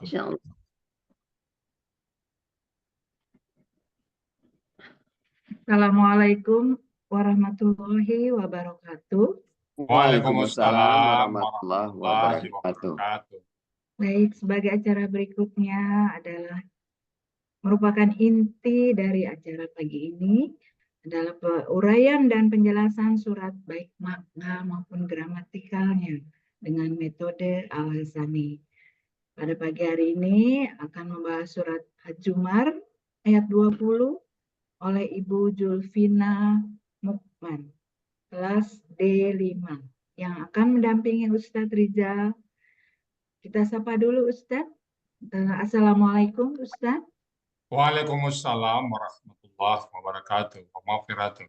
wabarakatuh. Insyaallah. Assalamualaikum warahmatullahi wabarakatuh. Waalaikumsalam Warahmatullahi warahmatullahi wabarakatuh. wabarakatuh. Baik, sebagai acara berikutnya adalah merupakan inti dari acara pagi ini adalah uraian dan penjelasan surat baik makna maupun gramatikalnya dengan metode Al-Hasani. Pada pagi hari ini akan membahas surat Az-Zumar ayat 20 oleh Ibu Julfina Mukman, kelas D5, yang akan mendampingi Ustadz Rizal. Kita sapa dulu Ustadz. Assalamualaikum Ustadz. Waalaikumsalam warahmatullahi wabarakatuh. Wamaghfiratuh.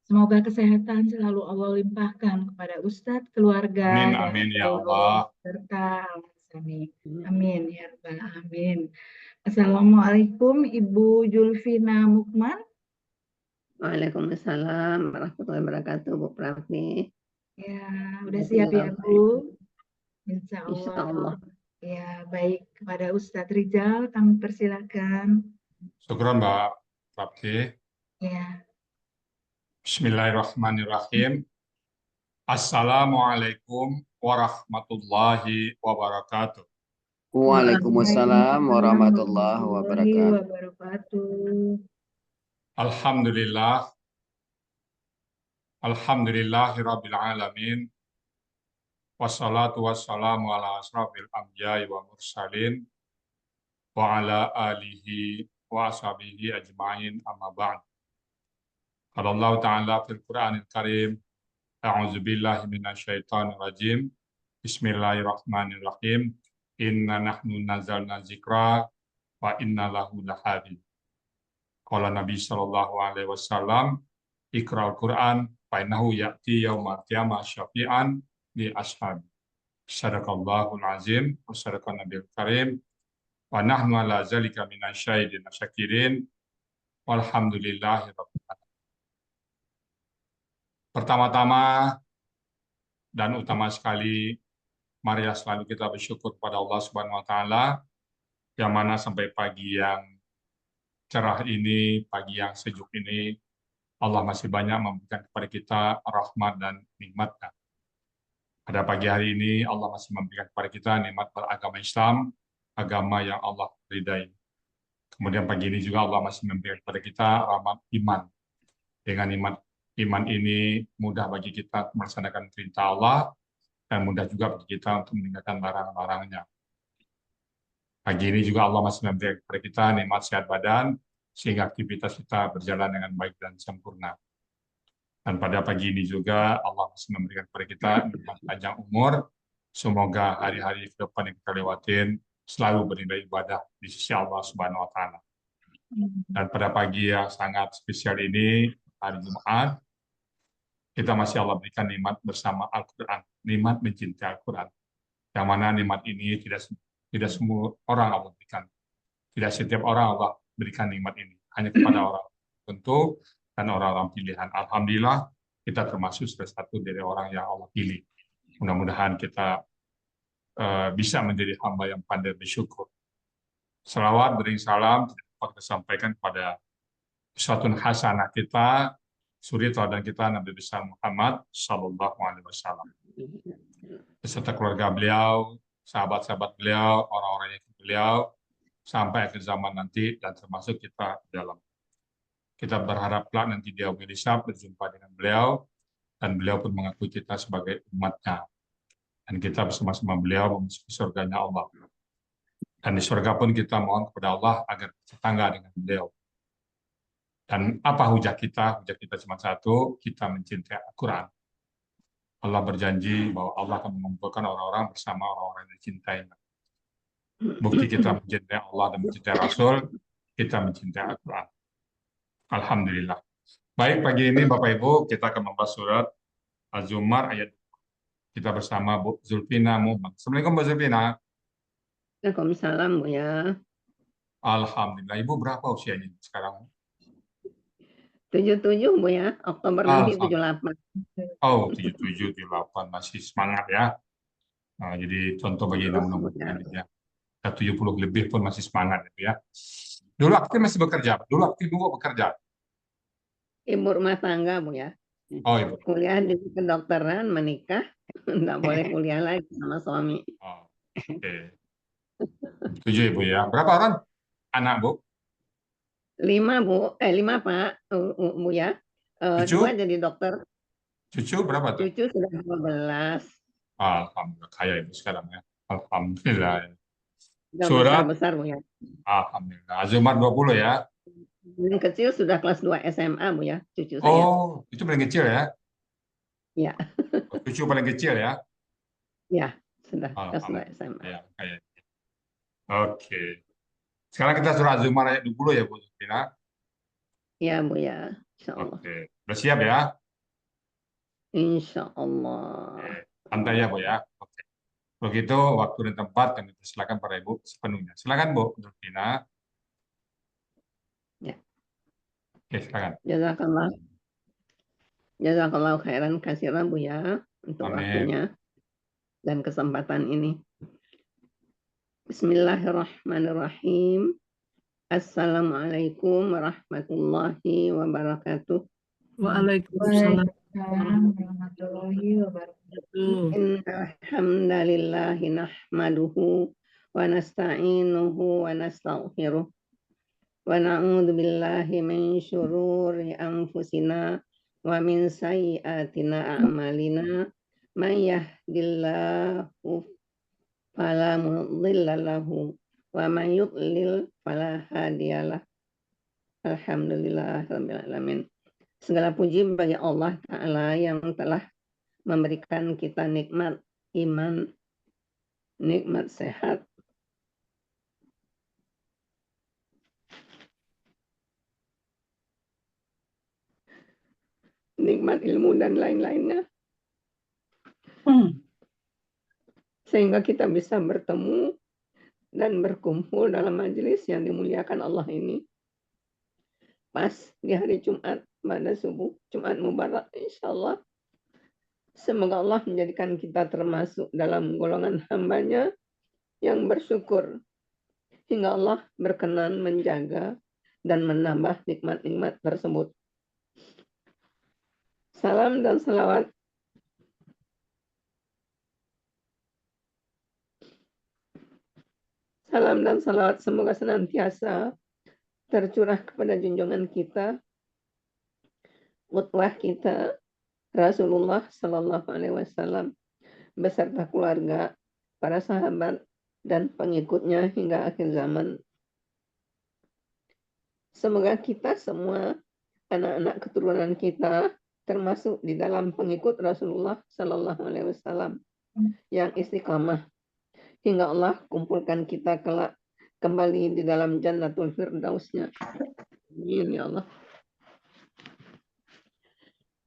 Semoga kesehatan selalu Allah limpahkan kepada Ustadz, keluarga, Amin, dan amin ya seluruh Allah. serta Al-Hasani. Amin ya Rabbal Alamin. Assalamualaikum Ibu Julfina Mukman. Waalaikumsalam warahmatullahi wabarakatuh, Bu Prafi. Ya, udah siap ya Bu? Insya Insya Allah. Allah. Ya, baik. Kepada Ustadz Rizal, kami persilakan. Syukran Mbak Prapti. Ya, Bismillahirrahmanirrahim. Assalamualaikum warahmatullahi wabarakatuh. Waalaikumsalam warahmatullahi wabarakatuh. wabarakatuh. Alhamdulillah. Alhamdulillahirabbil alamin. Wassalatu wassalamu ala asrafil anbiya'i wa mursalin wa ala alihi wa ashabihi ajma'in amma ba'd. Qala Allah Ta'ala fil Qur'anil Karim, a'udzu billahi minasyaitonir rajim. Bismillahirrahmanirrahim. Inna nahnu nazzalna dzikra wa inna lahu lahafidz. Qala Nabi sallallahu alaihi wasallam, Iqra'ul Qur'an fa innahu ya'ti yaumal qiyamah syafi'an li ashab. Sadaqallahul azim wa sadaqan nabiyil karim wa nahnu ala zalika minasyahidin syakirin walhamdulillahi rabbil alamin. Pertama-tama dan utama sekali, mari selalu kita bersyukur pada Allah Subhanahu wa taala yang mana sampai pagi yang cerah ini, pagi yang sejuk ini, Allah masih banyak memberikan kepada kita rahmat dan nikmat-Nya. Pada pagi hari ini Allah masih memberikan kepada kita nikmat beragama Islam, agama yang Allah ridai. Kemudian pagi ini juga Allah masih memberikan kepada kita rahmat iman. Dengan nikmat iman ini mudah bagi kita melaksanakan perintah Allah dan mudah juga bagi kita untuk meninggalkan larang-larangnya. Pagi ini juga Allah masih memberikan kepada kita nikmat sehat badan sehingga aktivitas kita berjalan dengan baik dan sempurna. Dan pada pagi ini juga Allah masih memberikan kepada kita nikmat panjang umur. Semoga hari-hari ke depan yang kita lewatin selalu bernilai ibadah di sisi Allah Subhanahu wa taala. Dan pada pagi yang sangat spesial ini, hari Jumat, kita masih Allah berikan nikmat bersama Al-Qur'an, nikmat mencintai Al-Qur'an. Yang mana nikmat ini tidak semua orang Allah berikan. Tidak setiap orang Allah berikan nikmat ini, hanya kepada orang tertentu dan orang-orang pilihan. Alhamdulillah, kita termasuk salah satu dari orang yang Allah pilih. Mudah-mudahan kita bisa menjadi hamba yang pandai bersyukur. Salawat beri salam tidak dapat disampaikan kepada uswatun hasanah kita, suri teladan kita Nabi besar Muhammad Sallallahu Alaihi Wasallam, beserta keluarga beliau, sahabat-sahabat beliau, orang-orang yang ikut beliau, sampai akhir zaman nanti dan termasuk kita di dalam. Kita berharap kelak nanti dia bisa berjumpa dengan beliau dan beliau pun mengakui kita sebagai umatnya. Dan kita bersama-sama beliau memasuki surganya Allah. Dan di surga pun kita mohon kepada Allah agar bertetangga dengan beliau. Dan apa hujah kita? Hujah kita cuma satu, kita mencintai Al-Quran. Allah berjanji bahwa Allah akan mengumpulkan orang-orang bersama orang-orang yang dicintainya. Bukti kita mencintai Allah dan mencintai Rasul, kita mencintai Al-Quran. Alhamdulillah. Baik, pagi ini Bapak Ibu, kita akan membahas surat Az-Zumar ayat. Kita bersama Bu Zulfina Muhammad. Assalamualaikum Bu Zulfina. Waalaikumsalam, Bu ya. Alhamdulillah. Ibu berapa usianya sekarang? 77, Bu ya. Oktober nanti 78. Oh, 77, 78. Masih semangat ya. Nah, jadi contoh bagi anak muda ya. Udah 70 lebih pun masih semangat Ibu ya. Dulu aktif masih bekerja. Dulu aktif Ibu bekerja. Ibu rumah tangga, Bu ya. Oh, Ibu. Kuliah di kedokteran, menikah, nggak boleh kuliah lagi sama suami. Oh, oke. Setuju Ibu ya. Berapa orang anak Bu? 5, Bu. 5, Pak. Bu ya. 2 Cucu? jadi dokter. Cucu berapa tuh? Cucu sudah 12. Alhamdulillah kaya Ibu sekarang ya. Alhamdulillah. Sudah Surat? besar-besar, Bu ya. Alhamdulillah. Azumat 20 ya. Yang kecil sudah kelas 2 SMA, Bu ya, cucu saya. Oh, itu paling kecil ya. Ya, Cucu paling kecil ya. ya, sudah kelas 2 Alhamdulillah. SMA. Kaya. Oke. Sekarang kita surah Az-Zumar ayat 20 ya Bu Zufina. Ya, Bu ya. Insya Allah. Oke. Udah siap ya? Insya Allah. Oke. Santai ya Bu ya. Oke. Kalau gitu waktu dan tempat kami persilakan para Ibu sepenuhnya. Silakan Bu Zufina. Ya. Oke, silakan. Jazakallah. Jazakallah khairan kasiran, Bu ya, untuk Amin. waktunya dan kesempatan ini. Bismillahirrahmanirrahim. Assalamualaikum warahmatullahi wabarakatuh. Waalaikumsalam warahmatullahi wabarakatuh. Innal hamdalillahi nahmaduhu wa nasta'inuhu wa nastaghfiruh wa na'udzu billahi min syururi anfusina wa min sayyiatina a'malina may yahdihillahu fala mudilla lahu wa may yudlil fala hadiyalah. Alhamdulillahirabbil alamin. Segala puji bagi Allah Ta'ala yang telah memberikan kita nikmat iman, nikmat sehat, nikmat ilmu dan lain-lainnya. Sehingga kita bisa bertemu dan berkumpul dalam majelis yang dimuliakan Allah ini. Pas di hari Jumat pada subuh, Jumat Mubarak insya Allah. Semoga Allah menjadikan kita termasuk dalam golongan hambanya yang bersyukur. Hingga Allah berkenan menjaga dan menambah nikmat-nikmat tersebut. Salam dan salawat semoga senantiasa tercurah kepada junjungan kita, qudwah kita, Rasulullah Sallallahu Alaihi Wasallam, beserta keluarga, para sahabat, dan pengikutnya hingga akhir zaman. Semoga kita semua, anak-anak keturunan kita, termasuk di dalam pengikut Rasulullah Sallallahu Alaihi Wasallam yang istiqamah hingga Allah kumpulkan kita kelak kembali di dalam Jannatul Firdausnya. Amin ya Allah.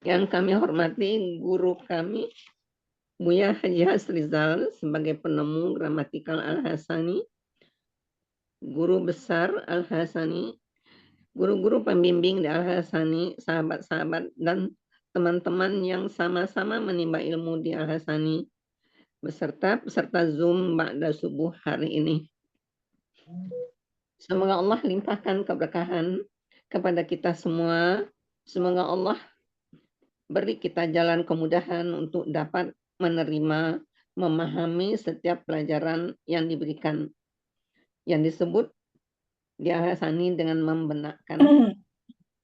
Yang kami hormati guru kami Buya Haji Hasrizal sebagai penemu gramatikal Al-Hasani, guru besar Al-Hasani, guru-guru pembimbing di Al-Hasani, sahabat-sahabat dan teman-teman yang sama-sama menimba ilmu di Al-Hasani, beserta peserta Zoom ba'da subuh hari ini. Semoga Allah limpahkan keberkahan kepada kita semua. Semoga Allah beri kita jalan kemudahan untuk dapat menerima, memahami setiap pelajaran yang diberikan, yang disebut di Al-Hasani dengan membenarkan.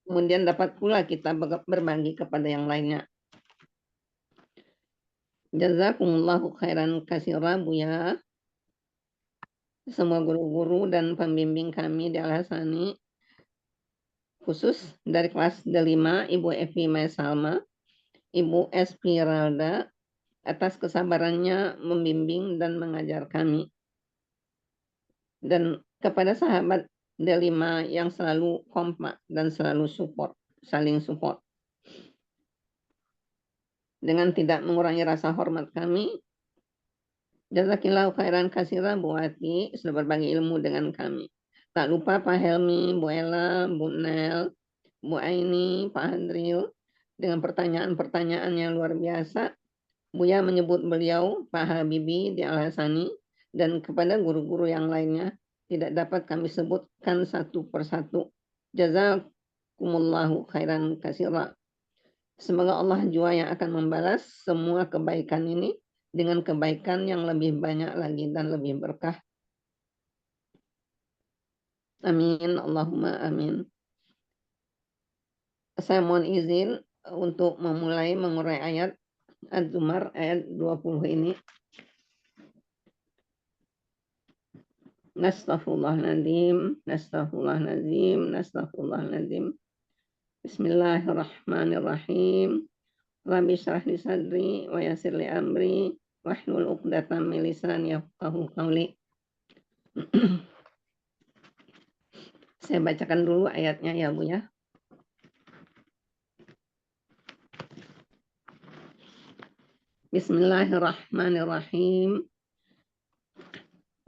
Kemudian dapat pula kita berbagi kepada yang lainnya. Jazakumullahu khairan katsira, Buya. Semua guru-guru dan pembimbing kami di Al-Hasani, khusus dari kelas D5, Ibu Evi Maisalma, Ibu Espiralda, atas kesabarannya membimbing dan mengajar kami. Dan kepada sahabat D5 yang selalu kompak dan selalu support, saling support. Dengan tidak mengurangi rasa hormat kami, jazakillahu khairan katsiran Bu Ati sudah berbagi ilmu dengan kami. Tak lupa Pak Helmi, Bu Ella, Bu Nel, Bu Aini, Pak Handril, dengan pertanyaan-pertanyaan yang luar biasa. Buya menyebut beliau Pak Habibi di Al-Hasani dan kepada guru-guru yang lainnya tidak dapat kami sebutkan satu persatu. Jazakumullahu khairan katsira. Semoga Allah jua yang akan membalas semua kebaikan ini dengan kebaikan yang lebih banyak lagi dan lebih berkah. Amin. Allahumma amin. Saya mohon izin untuk memulai mengurai ayat Az-Zumar ayat 20 ini. Nastaghfirullahaladzim, nastaghfirullahaladzim, nastaghfirullahaladzim. Bismillahirrahmanirrahim. Rabbi shrah li sadri wa yassir li amri wahlul 'uqdatam min lisani yafqahu qawli. Saya bacakan dulu ayatnya ya Bu ya. Bismillahirrahmanirrahim.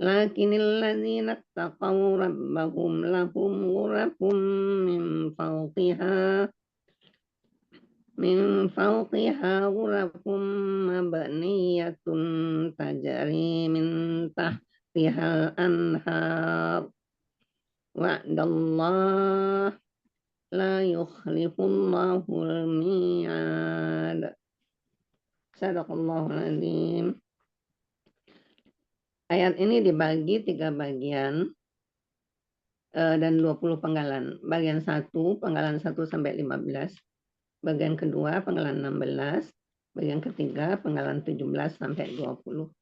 Lakinnal ladzina taqaw rabbahum lahum ghurafun min fawqiha ghurafun mabniyatun tajri min tahtihal anhar. Wa'dallah la yukhlifullahu al-mi'ad. Sadaqallahul azim. Ayat ini dibagi 3 bagian dan 20 penggalan. Bagian 1, penggalan 1 sampai 15. Bagian kedua, penggalan 16. Bagian ketiga, penggalan 17 sampai 20.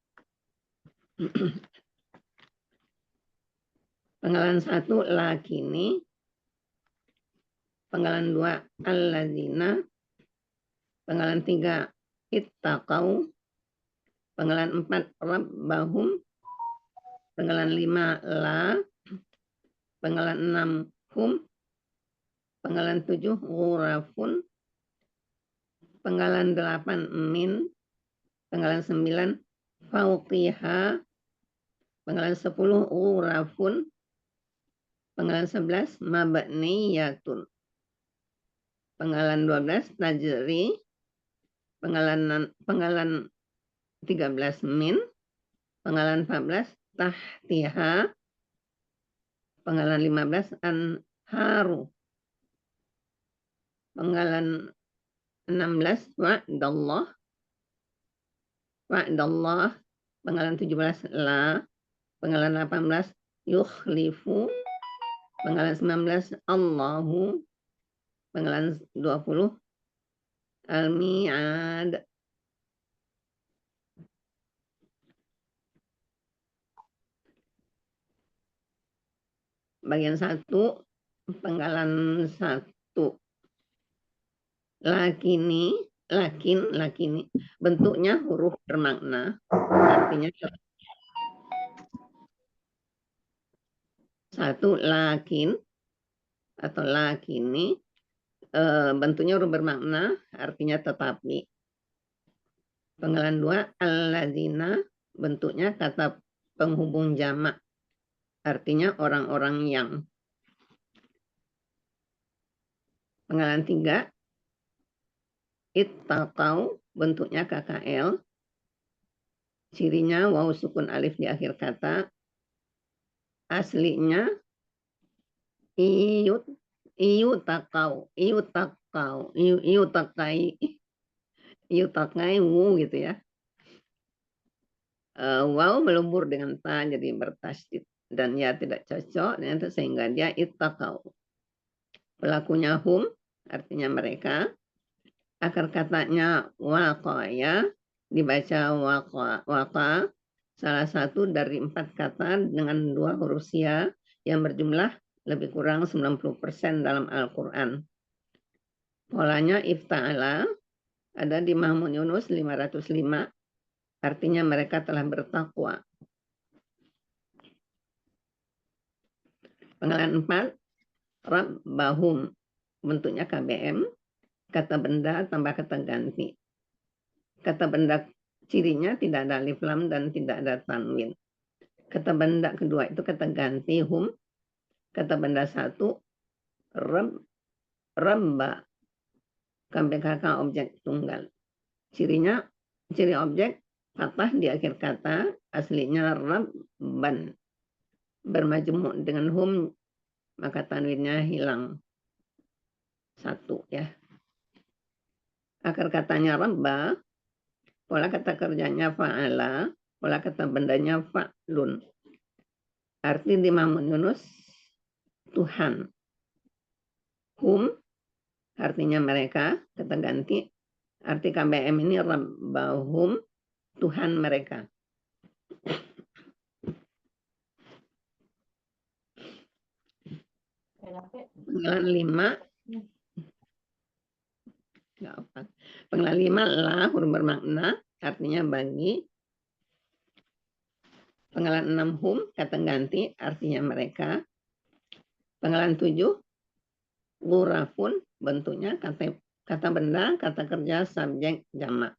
Penggalan 1, lakini. Penggalan 2, allazina. Penggalan 3, ittaqau. Penggalan 4, rabbahum. Penggalan 5, la. Penggalan 6, hum. Penggalan 7, ghurafun. Penggalan 8, min. Penggalan 9, fauqiha. Penggalan 10, ghurafun. Penggalan 11, mabniyatun. Penggalan 12, tajri. Penggalan 13, min. Penggalan 14, tahtiha. Penggalan 15, anharu. Penggalan 16, wa'dallah. Wa'dallah. Penggalan 17, la. Penggalan 18, yukhlifu. Penggalan 19, Allahu. Penggalan 20, al-mi'ad. Bagian 1, penggalan 1. Lakini, lakini. Bentuknya huruf bermakna. Artinya 1, lakin atau lakini. Bentuknya huruf bermakna, artinya tetapi. Penggalan 2, alladzina. Bentuknya kata penghubung jamak. Artinya orang-orang yang. Penggalan 3, ittaqau. Bentuknya KKL. Cirinya waw sukun alif di akhir kata. Aslinya iutakai wu gitu ya. Waw melumur dengan ta jadi bertasydid dan ya tidak cocok sehingga dia ittaqau. Pelakunya hum artinya mereka. Akar katanya waqaya dibaca waqa. Salah satu dari 4 kata dengan 2 huruf sia yang berjumlah lebih kurang 90% dalam Al-Quran. Polanya ifta'ala ada di Mahmud Yunus 505. Artinya mereka telah bertakwa. Penggalan 4, rabbahum. Bentuknya KBM. Kata benda tambah kata ganti. Kata benda cirinya tidak ada alif lam dan tidak ada tanwin. Kata benda kedua itu kata ganti hum. Kata benda 1 rabba. KBKK objek tunggal. Ciri objek fathah di akhir kata, aslinya rabban. Bermajmuk dengan hum, maka tanwinnya hilang satu ya. Akar katanya rabba, pola kata kerjanya fa'ala, pola kata bendanya fa'lun. Arti di Mahmud Yunus, Tuhan. Hum, artinya mereka, kata ganti. Arti KBM ini rabbahum, Tuhan mereka. Penggalan 5, nggak apa. Penggalan 5, la, huruf bermakna, artinya bagi. Penggalan 6, hum, kata ganti, artinya mereka. Penggalan 7, ghurafun, bentuknya kata benda, kata kerja, subjek, jamak.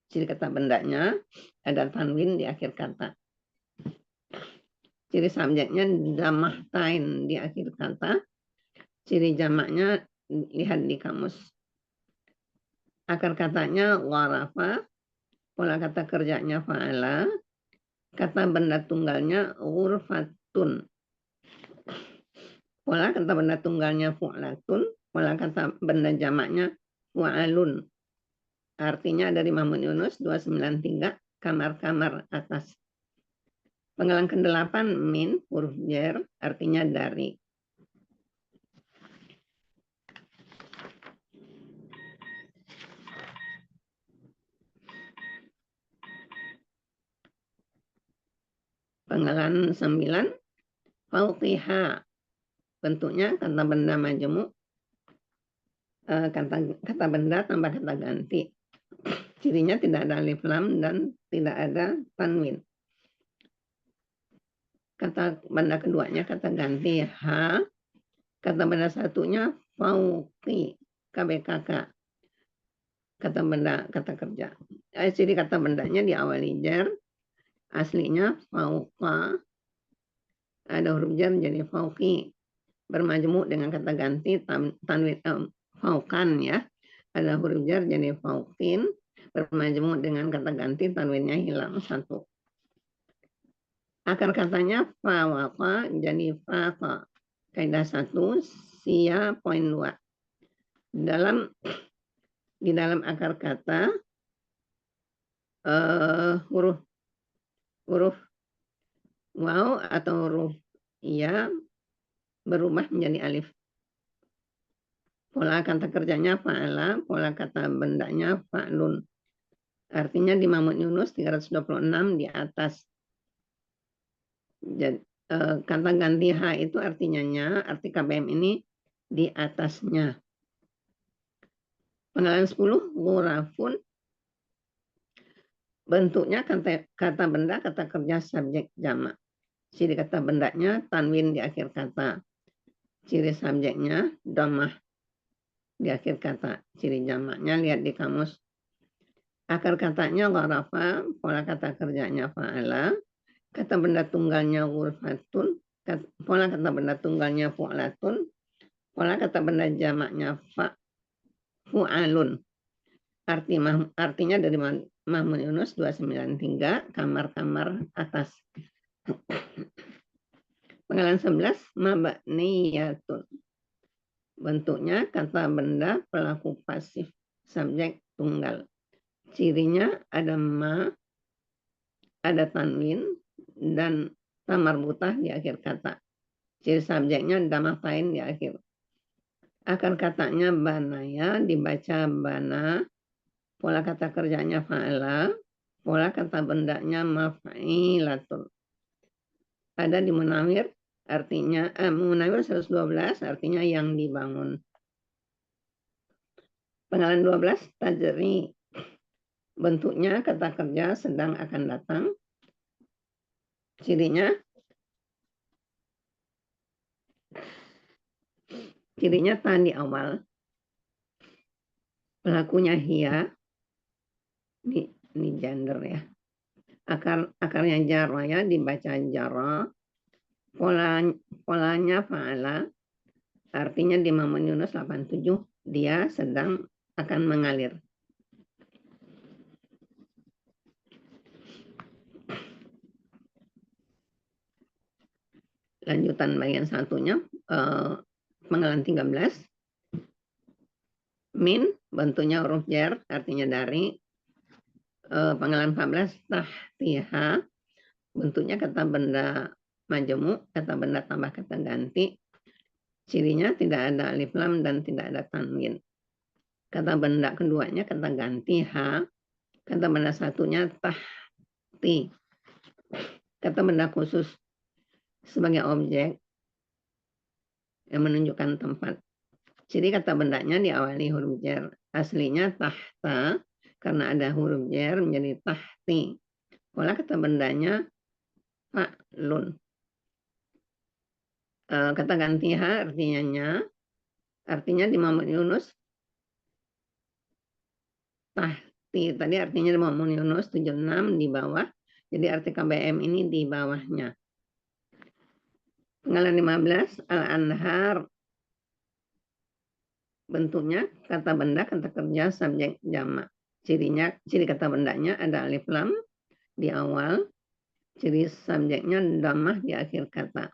Ciri kata bendanya ada tanwin di akhir kata. Ciri subjeknya damahtain di akhir kata. Ciri jamaknya lihat di kamus. Akar katanya warafa, pola kata kerjanya fa'ala, kata benda tunggalnya ghurfatun. Pola kata benda tunggalnya fu'latun, pola kata benda jamaknya fu'alun. Artinya dari Mahmud Yunus 293, kamar-kamar atas. Penggalan ke-8, min, huruf jar, artinya dari. Penggalan 9, fauqiha, bentuknya kata benda majemuk, kata benda tambah kata ganti. Cirinya tidak ada alif lam dan tidak ada tanwin. Kata benda keduanya kata ganti ha, kata benda satunya fauqi, KBKK, kata benda kata kerja. Ciri kata bendanya diawali jar, aslinya fauqa, ada huruf jar jadi fauqi, bermajmuk dengan kata ganti tanwin fauqan ya, ada huruf jar jadi fauqin, bermajmuk dengan kata ganti tanwinnya hilang satu. Akar katanya fawaqa jadi faqa. Kaidah 1, sia poin 2. Di dalam akar kata huruf waw atau huruf ya berubah menjadi alif. Pola kata kerjanya fa'ala, pola kata bendanya fa'lun. Artinya di Mahmud Yunus 326 di atas. Jadi, kata ganti ha itu artinya nya, arti KBM ini di atasnya. Penggalan 10, ghurafun, bentuknya kata benda, kata kerja, subjek, jamak. Ciri kata bendanya tanwin di akhir kata. Ciri subjeknya dhammah di akhir kata. Ciri jamaknya lihat di kamus. Akar katanya gharafa, pola kata kerjanya fa'ala, kata benda tunggalnya ghurfatun, pola kata benda tunggalnya fu'latun, pola kata benda jamaknya fu'alun. Artinya dari Mahmud Yunus 293, kamar-kamar atas. Penggalan 11, mabniyatun. Bentuknya kata benda pelaku pasif, subjek tunggal. Cirinya ada ma, ada tanwin, dan tamar butah di akhir kata. Ciri subjeknya damatain di akhir. Akar katanya banaya, dibaca bana. Pola kata kerjanya fa'ala. Pola kata bendanya maf'ilatun. Ada di Munawir, artinya Munawir 112, artinya yang dibangun. Penggalan 12, tajri. Bentuknya kata kerja sedang akan datang. Cirinya tadi awal. Pelakunya hia. Ini gender ya. Akarnya jara ya, dibaca jara. Polanya fa'ala. Artinya di Mahmud Yunus 87, dia sedang akan mengalir. Lanjutan bagian satunya, penggalan 13. Min, bentuknya huruf jar, artinya dari. Penggalan 14, tahtiha, bentuknya kata benda majemuk, kata benda tambah kata ganti. Cirinya tidak ada alif lam dan tidak ada tanwin. Kata benda keduanya kata ganti ha, kata benda satunya tahti. Kata benda khusus sebagai objek yang menunjukkan tempat. Ciri kata bendanya diawali huruf jar. Aslinya tahta, karena ada huruf jar menjadi tahti. Pola kata bendanya fa'lun. Kata ganti ha artinya di Muhammad Yunus tahti. Tadi artinya di Muhammad Yunus 76 di bawah. Jadi arti KBM ini di bawahnya. Penggalan 15, al-anhar. Bentuknya kata benda, kata kerja, subjek, jamak. Ciri kata bendanya ada alif lam di awal. Ciri subjeknya dhammah di akhir kata.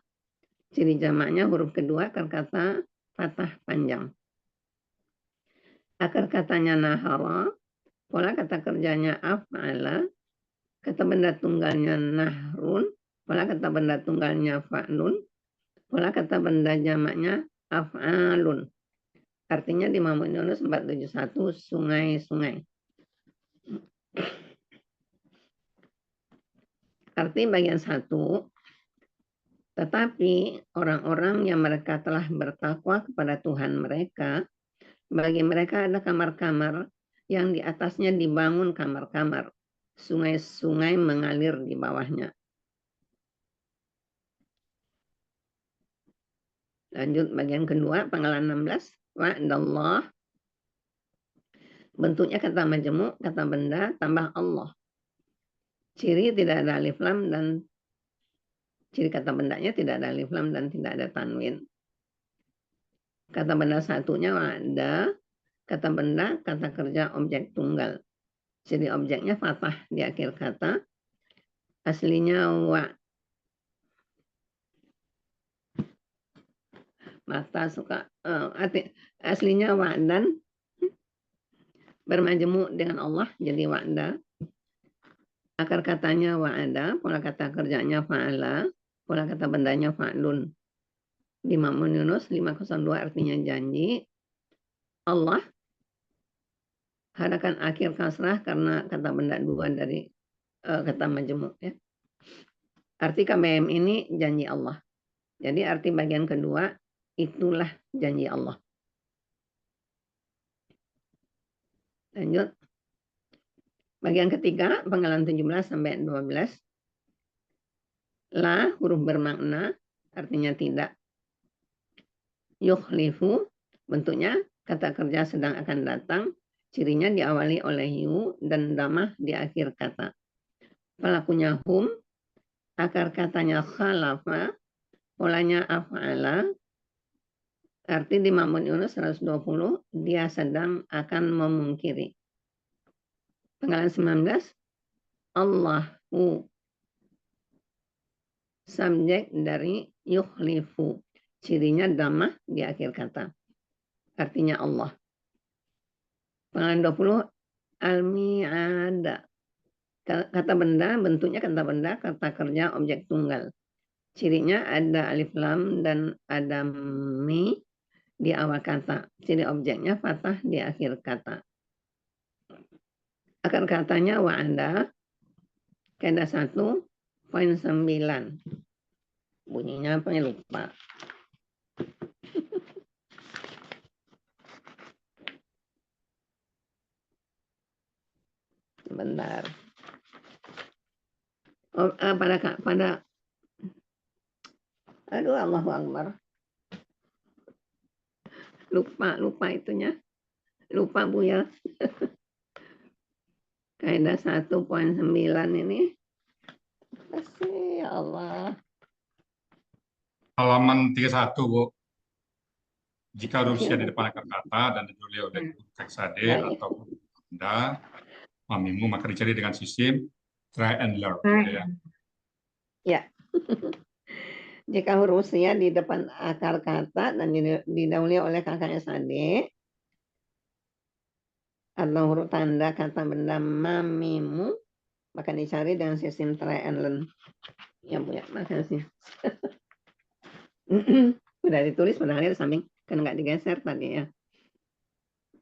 Ciri jamaknya huruf kedua akar kata fathah panjang. Akar katanya nahara, pola kata kerjanya af'ala, kata benda tunggalnya nahrun, pola kata benda tunggalnya fa'lun, pola kata benda jamaknya af'alun. Artinya di Muhammad Yunus 471 sungai-sungai. Arti bagian 1, tetapi orang-orang yang mereka telah bertakwa kepada Tuhan mereka, bagi mereka ada kamar-kamar yang di atasnya dibangun kamar-kamar. Sungai-sungai mengalir di bawahnya. Lanjut bagian kedua, penggalan 16. Wa'dallah. Bentuknya kata majemuk, kata benda, tambah Allah. Ciri tidak ada alif lam dan ciri kata bendanya tidak ada alif lam dan tidak ada tanwin. Kata benda satunya wa'da, kata benda, kata kerja, objek tunggal. Jadi objeknya fathah di akhir kata. Aslinya mata suka aslinya wa'dan bermajemuk dengan Allah jadi wa'da. Akar katanya wa'ada, pola kata kerjanya fa'ala, pola kata bendanya fa'lun. Di Muhammad Yunus 502 artinya janji. Allah, harakan akhir kasrah karena kata benda dua dari kata majemuk ya. Arti KBM ini janji Allah. Jadi arti bagian kedua itulah janji Allah. Lanjut. Bagian ketiga, penggalan 17 sampai 12. La, huruf bermakna, artinya tidak. Yukhlifu, bentuknya kata kerja sedang akan datang. Cirinya diawali oleh yu dan damah di akhir kata. Pelakunya hum, akar katanya khalafa, polanya af'ala. Arti di Muhammad Yunus 120, dia sedang akan memungkiri. Penggalan 19, Allahu, subjek dari yukhlifu. Cirinya damah di akhir kata. Artinya Allah. Penggalan 20, al-mi'ada. Kata benda, bentuknya kata benda, kata kerja, objek tunggal. Cirinya ada alif lam dan ada mi di awal kata. Ciri objeknya fathah di akhir kata. Akar katanya wa'ada, kaidah 1.9. Bunyinya apa ya lupa. Sebentar. Oh, pada aduh Allahu Akbar. Lupa itunya. Lupa Bu ya. Kaidah 1.9 ini. Ya Allah. Halaman 31, Bu. Jika huruf di depan akar kata dan ditulis oleh teks ade atau benda mamimu, maka dicari dengan sistem try and learn. Ya. Jika huruf sia di depan akar kata dan didahului oleh kakaknya sade, atau huruf tanda kata benda mamimu, maka dicari dengan sistem try and learn. Ya Bu ya, makasih. Udah ditulis padahal di samping, kan nggak digeser tadi ya.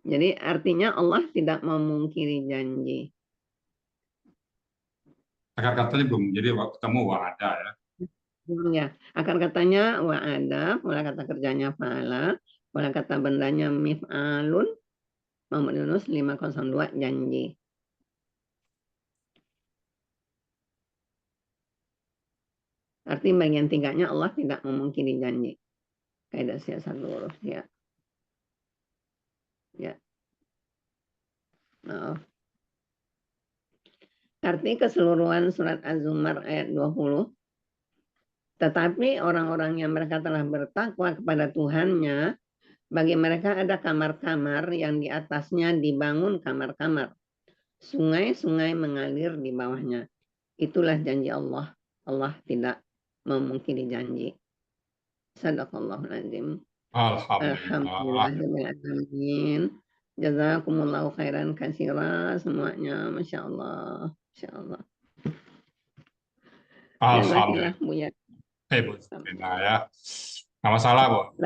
Jadi artinya Allah tidak memungkiri janji. Akar katanya belum, jadi ketemu wa'ada ya. Ya, akar katanya wa'ada, pola kata kerjanya fa'ala, pola kata bendanya mif'alun, Muhammad Yunus 502 janji. Arti bagian tiganya Allah tidak memungkiri janji. Kaidah siasat lurus ya. Ya. Maaf. Arti keseluruhan surat Az-Zumar ayat 20. Tetapi orang-orang yang mereka telah bertakwa kepada Tuhannya, bagi mereka ada kamar-kamar yang di atasnya dibangun kamar-kamar. Sungai-sungai mengalir di bawahnya. Itulah janji Allah. Allah tidak memungkiri janji. Sadaqallahul azim. Alhamdulillah. Alhamdulillahirrahmanirrahim. Jazakumullahu khairan katsira semuanya. Masya Allah. Masya Allah. Alhamdulillah. Bu ya. Bu Zufrina ya. Nggak masalah, Bu.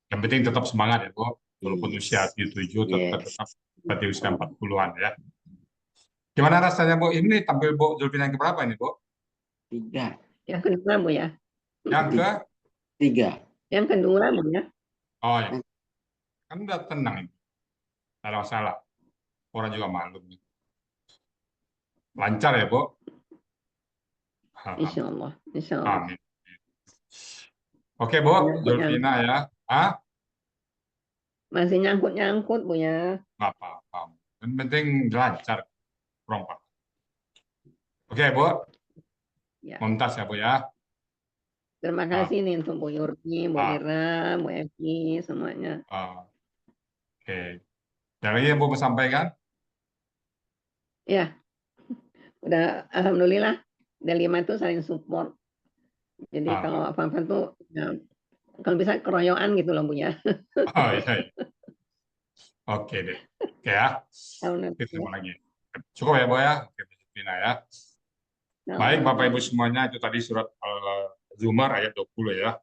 Yang penting tetap semangat ya, Bu. Walaupun usia 7 tetap seperti usia 40-an ya. Gimana rasanya, Bu? Ini tampil Bu Zulfina yang keberapa ini, Bu? 3. Yang kedua, Bu ya. Yang ke? 3. Yang kedua, Bu ya. Oh ya. Kan udah tenang ini. Nggak ada masalah. Orang juga maklum. Lancar ya, Bu? Insya Allah. Insya Allah. Amin. Oke, Bu. Zulfina ya. Hah? Masih nyangkut-nyangkut, Bu ya. Nggak apa-apa. Yang penting lancar. Rompak. Oke, Bu. Ya. Mumtaz ya, Bu ya. Terima kasih nih untuk Bu Yurni, Bu Ira, Bu Evi, semuanya. Oke. Yang lagi yang mau sampaikan? Ya. Udah, alhamdulillah. Dari 5 itu saling support. Jadi kalau apa-apa tuh, ya, kalau bisa keroyokan gitu loh, Bu ya. Oh iya. Oke deh. Oke ya. Kita ketemu lagi. Cukup ya, Bu ya. Oke, Bu Zulfina ya. Baik, Bapak Ibu semuanya, itu tadi surat Al-Zumar ayat 20 ya.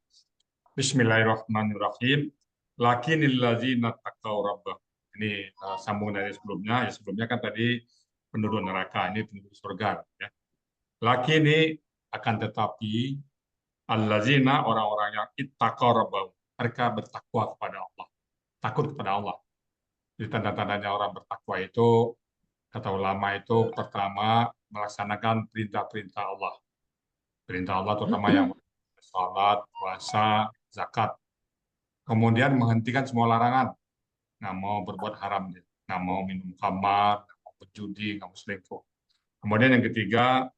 Bismillahirrahmanirrahim. Lakinil ladzina taqaw rabbahum. Ini sambung dari sebelumnya. Ya, sebelumnya kan tadi penduduk neraka, ini penduduk surga ya. Lakini akan tetapi allazina, orang-orang yang ittaqaw rabbahum, mereka bertakwa kepada Allah. Takut kepada Allah. Jadi tanda-tandanya orang bertakwa itu, kata ulama itu, pertama melaksanakan perintah-perintah Allah. Perintah Allah terutama yang salat, puasa, zakat. Kemudian menghentikan semua larangan. Nggak mau berbuat haram. Nggak mau minum khamar, nggak mau berjudi, nggak mau selingkuh. Kemudian yang ketiga,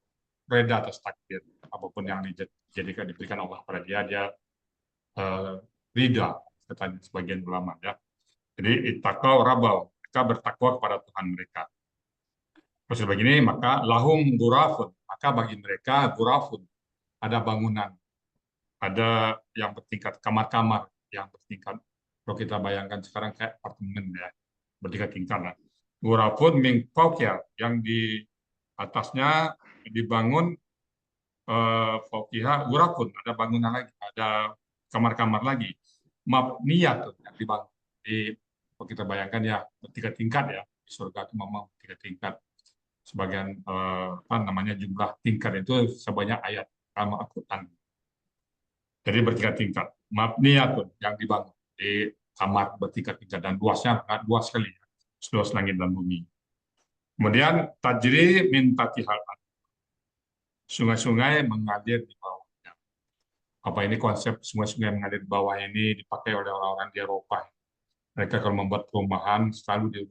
reda atas takdir. Apapun yang diberikan Allah pada dia ridha, katanya sebagian ulama ya. Jadi ittaqaw rabbahum, mereka bertakwa kepada Tuhan mereka. Terus begini, maka lahum ghurafun, maka bagi mereka ghurafun, ada bangunan, ada yang bertingkat, kamar-kamar yang bertingkat. Kalau kita bayangkan sekarang kayak apartemen ya, bertingkat tingkat lah. Ghurafun min fawqiha, yang di atasnya dibangun fawqiha ghurafun, ada bangunan lagi, ada kamar-kamar lagi. Mabniyah tuh yang dibangun. Jadi kalau kita bayangkan ya bertingkat-tingkat ya, di surga itu memang bertingkat-tingkat. Sebagian apa namanya jumlah tingkat itu sebanyak ayat dalam Al-Quran. Jadi bertingkat-tingkat. Mabniyatun yang dibangun di kamar bertingkat-tingkat dan luasnya sangat luas sekali, ya. Seluas langit dan bumi. Kemudian tajri min tatihal, sungai-sungai mengalir di bawahnya. Apa ini konsep sungai-sungai mengalir di bawah ini dipakai oleh orang-orang di Eropa. Mereka kalau membuat perumahan selalu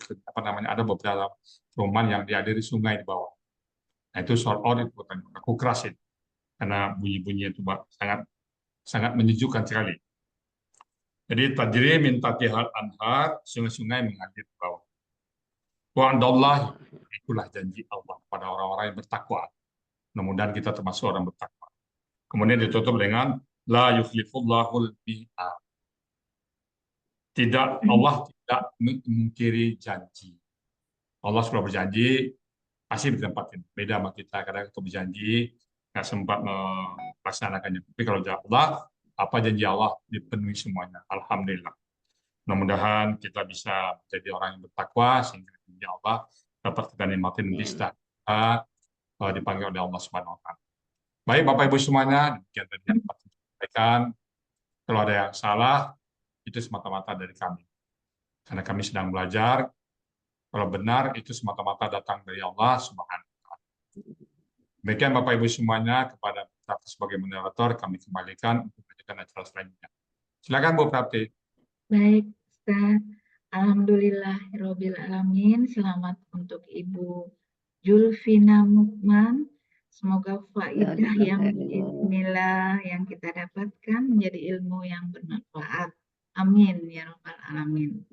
ada beberapa perumahan yang dialiri sungai di bawah. Nah, itu soal audit, aku keras itu karena bunyi-bunyi itu sangat sangat menyejukkan sekali. Jadi tajri min tatihal anhar, sungai-sungai mengalir di bawah. Wa'adallahi, itulah janji Allah pada orang-orang yang bertakwa. Mudah-mudahan kita termasuk orang bertakwa. Kemudian ditutup dengan La yukhlifullahul mi'ad. Allah tidak mengingkari janji. Allah sudah berjanji, pasti ditempatin. Beda sama kita, kadang kita berjanji, nggak sempat melaksanakannya. Tapi kalau Allah, apa janji Allah dipenuhi semuanya. Alhamdulillah. Mudah-mudahan kita bisa menjadi orang yang bertakwa, sehingga janji Allah dapat kita nikmati nanti setelah kita dipanggil oleh Allah Subhanahu wa Ta'ala. Baik, Bapak Ibu semuanya, demikian tadi yang dapat saya sampaikan. Kalau ada yang salah, itu semata-mata dari kami. Karena kami sedang belajar, kalau benar itu semata-mata datang dari Allah Subhanahu wa Ta'ala. Demikian Bapak Ibu semuanya, kepada Prapti sebagai moderator kami kembalikan untuk melanjutkan acara selanjutnya. Silakan Bu Prapti. Baik, Ustaz. Alhamdulillahirabbil alamin. Selamat untuk Ibu Julfina Mukman. Semoga faidah yang inilah yang kita dapatkan menjadi ilmu yang bermanfaat. Amin ya rabbal alamin.